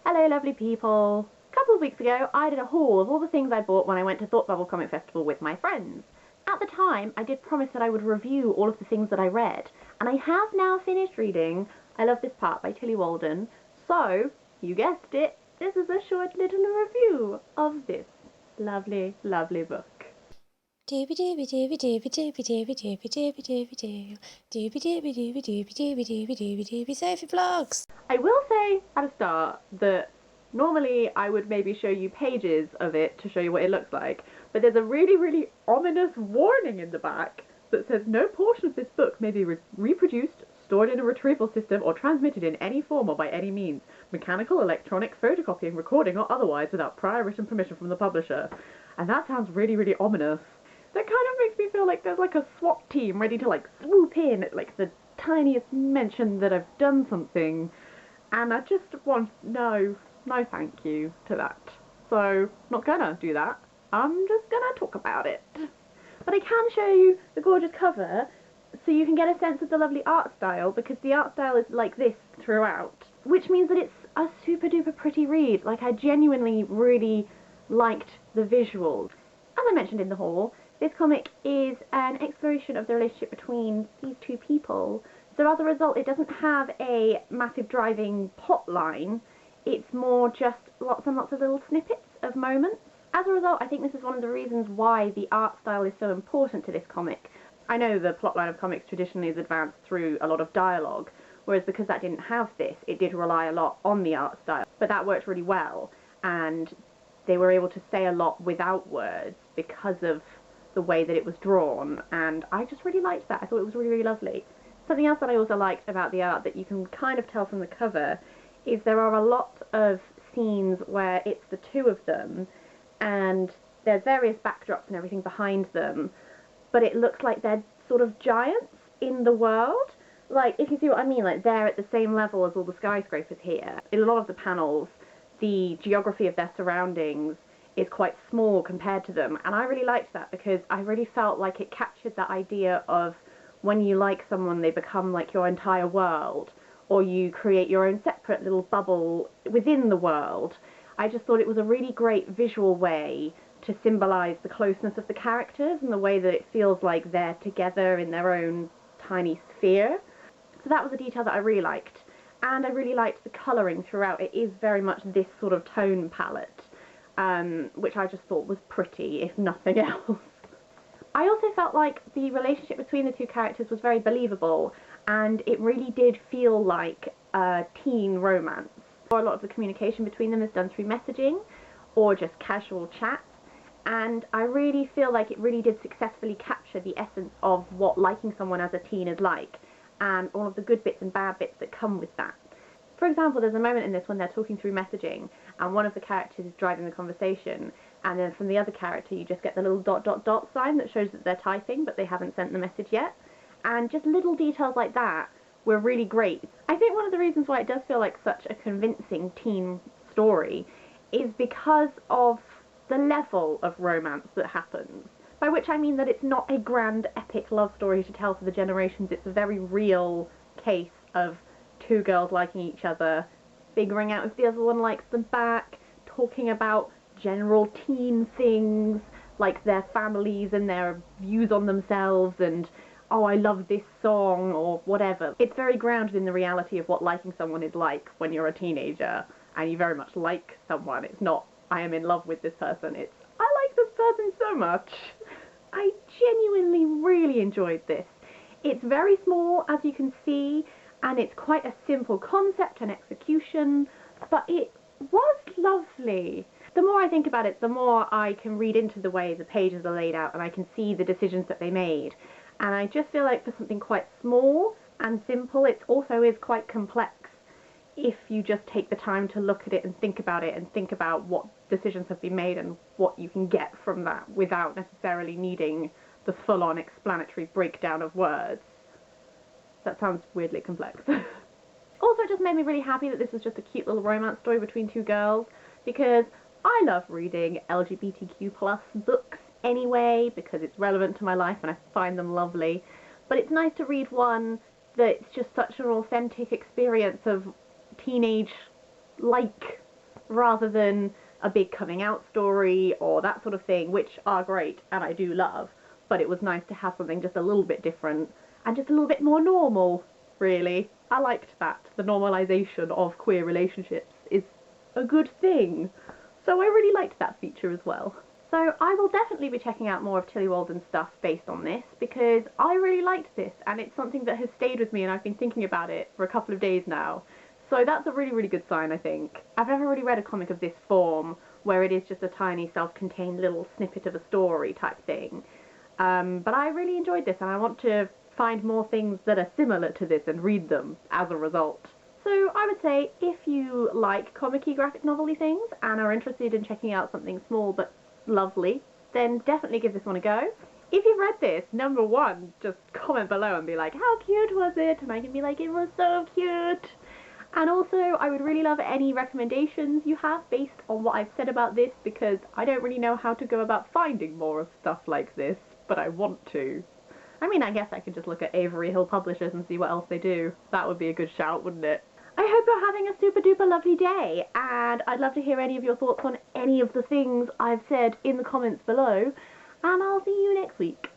Hello lovely people! A couple of weeks ago I did a haul of all the things I bought when I went to Thought Bubble Comic Festival with my friends. At the time I did promise that I would review all of the things that I read, and I have now finished reading I Love This Part by Tillie Walden, so, you guessed it, this is a short little review of this lovely, lovely book. Doobie doobie doobie doobie doobie doobie doobie doobie doobie doo. Doobie doobie doobie doobie doobie doobie doobie doobie Sophie Vlogs. I will say at a start that normally I would maybe show you pages of it to show you what it looks like, but there's a really, really ominous warning in the back that says no portion of this book may be reproduced, stored in a retrieval system, or transmitted in any form or by any means, mechanical, electronic, photocopying, recording, or otherwise, without prior written permission from the publisher. And that sounds really, really ominous. That kind of makes me feel like there's like a SWAT team ready to like swoop in at like the tiniest mention that I've done something. And I just want, no thank you to that. So, not gonna do that. I'm just gonna talk about it. But I can show you the gorgeous cover so you can get a sense of the lovely art style, because the art style is like this throughout, which means that it's a super duper pretty read. Like, I genuinely really liked the visuals. As I mentioned in the haul, this comic is an exploration of the relationship between these two people. So as a result, it doesn't have a massive driving plot line. It's more just lots and lots of little snippets of moments. As a result, I think this is one of the reasons why the art style is so important to this comic. I know the plotline of comics traditionally is advanced through a lot of dialogue, whereas because that didn't have this, it did rely a lot on the art style. But that worked really well, and they were able to say a lot without words because of the way that it was drawn, and I just really liked that. I thought it was really, really lovely. Something else that I also liked about the art that you can kind of tell from the cover is there are a lot of scenes where it's the two of them, and there's various backdrops and everything behind them, but it looks like they're sort of giants in the world. Like, if you see what I mean, like they're at the same level as all the skyscrapers here. In a lot of the panels, the geography of their surroundings is quite small compared to them, and I really liked that because I really felt like it captured that idea of when you like someone, they become like your entire world, or you create your own separate little bubble within the world. I just thought it was a really great visual way to symbolise the closeness of the characters and the way that it feels like they're together in their own tiny sphere. So that was a detail that I really liked, and I really liked the colouring throughout. It is very much this sort of tone palette, which I just thought was pretty, if nothing else. I also felt like the relationship between the two characters was very believable, and it really did feel like a teen romance. A lot of the communication between them is done through messaging or just casual chat, and I really feel like it really did successfully capture the essence of what liking someone as a teen is like, and all of the good bits and bad bits that come with that. For example, there's a moment in this when they're talking through messaging, and one of the characters is driving the conversation, and then from the other character you just get the little ... sign that shows that they're typing but they haven't sent the message yet. And just little details like that were really great. I think one of the reasons why it does feel like such a convincing teen story is because of the level of romance that happens. By which I mean that it's not a grand epic love story to tell for the generations, it's a very real case of two girls liking each other, figuring out if the other one likes them back, talking about general teen things like their families and their views on themselves and, oh, I love this song or whatever. It's very grounded in the reality of what liking someone is like when you're a teenager and you very much like someone. It's not, I am in love with this person, it's, I like this person so much. I genuinely really enjoyed this. It's very small, as you can see, and it's quite a simple concept and execution, but it was lovely. The more I think about it, the more I can read into the way the pages are laid out, and I can see the decisions that they made. And I just feel like for something quite small and simple, it also is quite complex if you just take the time to look at it and think about what decisions have been made and what you can get from that without necessarily needing the full-on explanatory breakdown of words. That sounds weirdly complex. Also, it just made me really happy that this was just a cute little romance story between two girls, because I love reading LGBTQ+ books anyway, because it's relevant to my life and I find them lovely. But it's nice to read one that's just such an authentic experience of teenage-like rather than a big coming out story or that sort of thing, which are great and I do love, but it was nice to have something just a little bit different and just a little bit more normal, really. I liked that. The normalization of queer relationships is a good thing. So I really liked that feature as well. So I will definitely be checking out more of Tillie Walden's stuff based on this because I really liked this and it's something that has stayed with me and I've been thinking about it for a couple of days now. So that's a really, really good sign, I think. I've never really read a comic of this form where it is just a tiny self-contained little snippet of a story type thing. But I really enjoyed this and I want to find more things that are similar to this and read them as a result. So I would say if you like comic-y graphic novel-y things and are interested in checking out something small but lovely, then definitely give this one a go. If you've read this, number one, just comment below and be like, how cute was it? And I can be like, it was so cute. And also, I would really love any recommendations you have based on what I've said about this because I don't really know how to go about finding more of stuff like this, but I want to. I mean, I guess I could just look at Avery Hill Publishers and see what else they do. That would be a good shout, wouldn't it? I hope you're having a super duper lovely day, and I'd love to hear any of your thoughts on any of the things I've said in the comments below, and I'll see you next week.